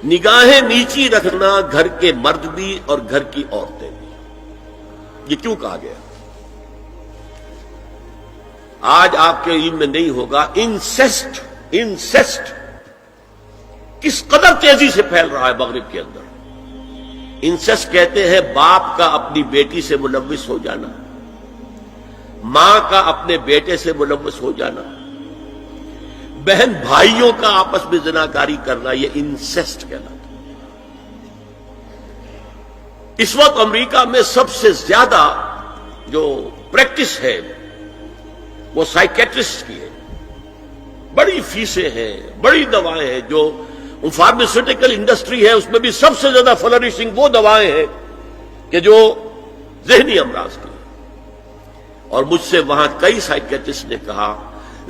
نگاہیں نیچی رکھنا گھر کے مرد بھی اور گھر کی عورتیں بھی، یہ کیوں کہا گیا؟ آج آپ کے علم میں نہیں ہوگا انسیسٹ کس قدر تیزی سے پھیل رہا ہے مغرب کے اندر۔ انسیسٹ کہتے ہیں باپ کا اپنی بیٹی سے ملوث ہو جانا، ماں کا اپنے بیٹے سے ملوث ہو جانا، بہن بھائیوں کا آپس میں زناکاری کرنا، یہ انسیسٹ کہلاتا ہے۔ اس وقت امریکہ میں سب سے زیادہ جو پریکٹس ہے وہ سائیکیٹرسٹ کی ہے، بڑی فیسیں ہیں، بڑی دوائیں ہیں، جو فارماسیوٹیکل انڈسٹری ہے اس میں بھی سب سے زیادہ فلرشنگ وہ دوائیں ہیں کہ جو ذہنی امراض کی ہیں۔ اور مجھ سے وہاں کئی سائیکیٹرسٹ نے کہا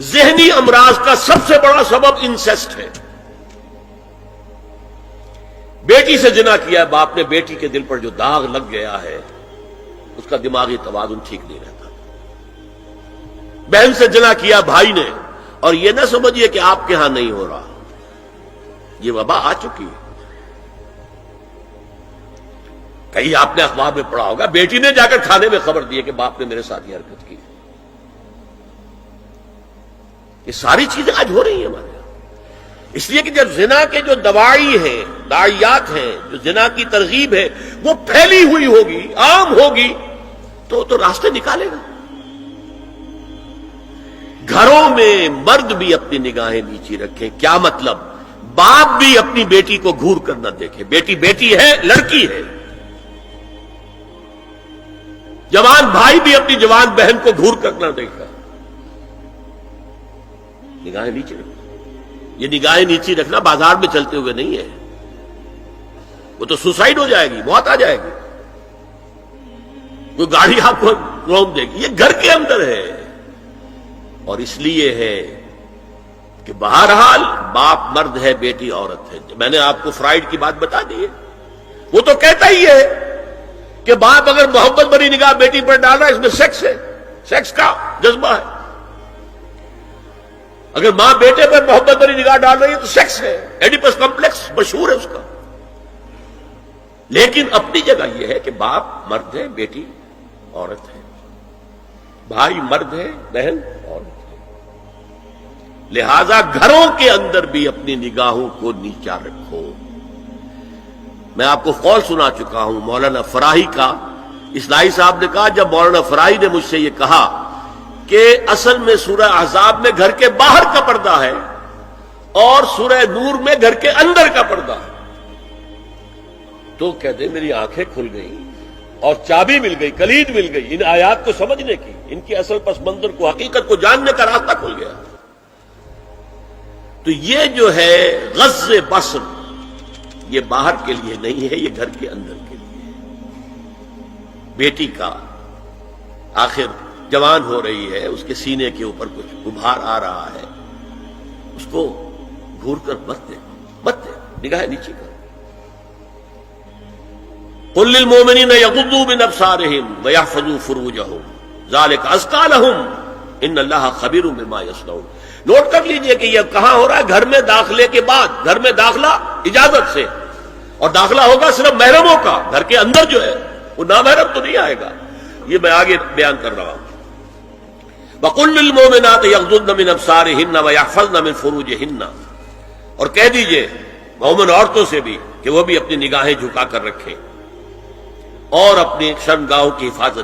ذہنی امراض کا سب سے بڑا سبب انسیسٹ ہے۔ بیٹی سے زنا کیا ہے باپ نے، بیٹی کے دل پر جو داغ لگ گیا ہے اس کا دماغی توازن ٹھیک نہیں رہتا۔ بہن سے زنا کیا بھائی نے، اور یہ نہ سمجھیے کہ آپ کے ہاں نہیں ہو رہا، یہ وبا آ چکی ہے۔ کہیں آپ نے اخبار میں پڑھا ہوگا بیٹی نے جا کر کھانے میں خبر دی ہے کہ باپ نے میرے ساتھ یہ حرکت کی۔ یہ ساری چیزیں آج ہو رہی ہیں ہمارے یہاں، اس لیے کہ جب زنا کے جو دواعی ہیں، داعیات ہیں، جو زنا کی ترغیب ہے وہ پھیلی ہوئی ہوگی، عام ہوگی، تو راستے نکالے گا۔ گھروں میں مرد بھی اپنی نگاہیں نیچی رکھیں۔ کیا مطلب؟ باپ بھی اپنی بیٹی کو گھور کر نہ دیکھے، بیٹی بیٹی ہے، لڑکی ہے۔ جوان بھائی بھی اپنی جوان بہن کو گھور کر نہ دیکھا۔ نگاہیں نیچی رکھنا، یہ نگاہیں نیچی رکھنا بازار میں چلتے ہوئے نہیں ہے، وہ تو سوسائڈ ہو جائے گی، موت آ جائے گی، کوئی گاڑی آپ کو روک دے گی۔ یہ گھر کے اندر ہے، اور اس لیے ہے کہ بہرحال باپ مرد ہے، بیٹی عورت ہے۔ میں نے آپ کو فرائیڈ کی بات بتا دی ہے، وہ تو کہتا ہی ہے کہ باپ اگر محبت بھری نگاہ بیٹی پر ڈال رہا ہے اس میں سیکس ہے، سیکس کا جذبہ ہے۔ اگر ماں بیٹے پر محبت بھری نگاہ ڈال رہی ہے تو سیکس ہے، ایڈیپس کمپلیکس مشہور ہے اس کا۔ لیکن اپنی جگہ یہ ہے کہ باپ مرد ہے، بیٹی عورت ہے، بھائی مرد ہے، بہن عورت ہے۔ لہذا گھروں کے اندر بھی اپنی نگاہوں کو نیچا رکھو۔ میں آپ کو قول سنا چکا ہوں مولانا فراہی کا۔ اصلاحی صاحب نے کہا جب مولانا فراہی نے مجھ سے یہ کہا کہ اصل میں سورہ احزاب میں گھر کے باہر کا پردہ ہے اور سورہ نور میں گھر کے اندر کا پردہ ہے، تو کہتے میری آنکھیں کھل گئیں اور چابی مل گئی، کلید مل گئی ان آیات کو سمجھنے کی، ان کی اصل پس منظر کو، حقیقت کو جاننے کا راستہ کھل گیا۔ تو یہ جو ہے غض بصر، یہ باہر کے لیے نہیں ہے، یہ گھر کے اندر کے لیے ہے۔ بیٹی کا آخر جوان ہو رہی ہے، اس کے سینے کے اوپر کچھ غبار آ رہا ہے، اس کو گھور کر مت دے، نگاہ نیچے کر۔ قل للمؤمنین یغضوا من ابصارہم ویحفظوا فروجہم ذلک ازکی لہم ان اللہ خبیر بما یصنعون۔ نوٹ کر لیجئے کہ یہ کہاں ہو رہا ہے؟ گھر میں داخلے کے بعد۔ گھر میں داخلہ اجازت سے، اور داخلہ ہوگا صرف محرموں کا، گھر کے اندر جو ہے وہ نامحرم تو نہیں آئے گا۔ یہ میں آگے بیان کر رہا ہوں۔ وَقُلْ لِلْمُؤْمِنَاتِ يَغْضُضْنَ مِنْ أَبْصَارِهِنَّ وَيَحْفَظْنَ مِنْ فُرُوجِهِنَّ، اور کہہ دیجئے مومن عورتوں سے بھی کہ وہ بھی اپنی نگاہیں جھکا کر رکھیں اور اپنی شرمگاہوں کی حفاظت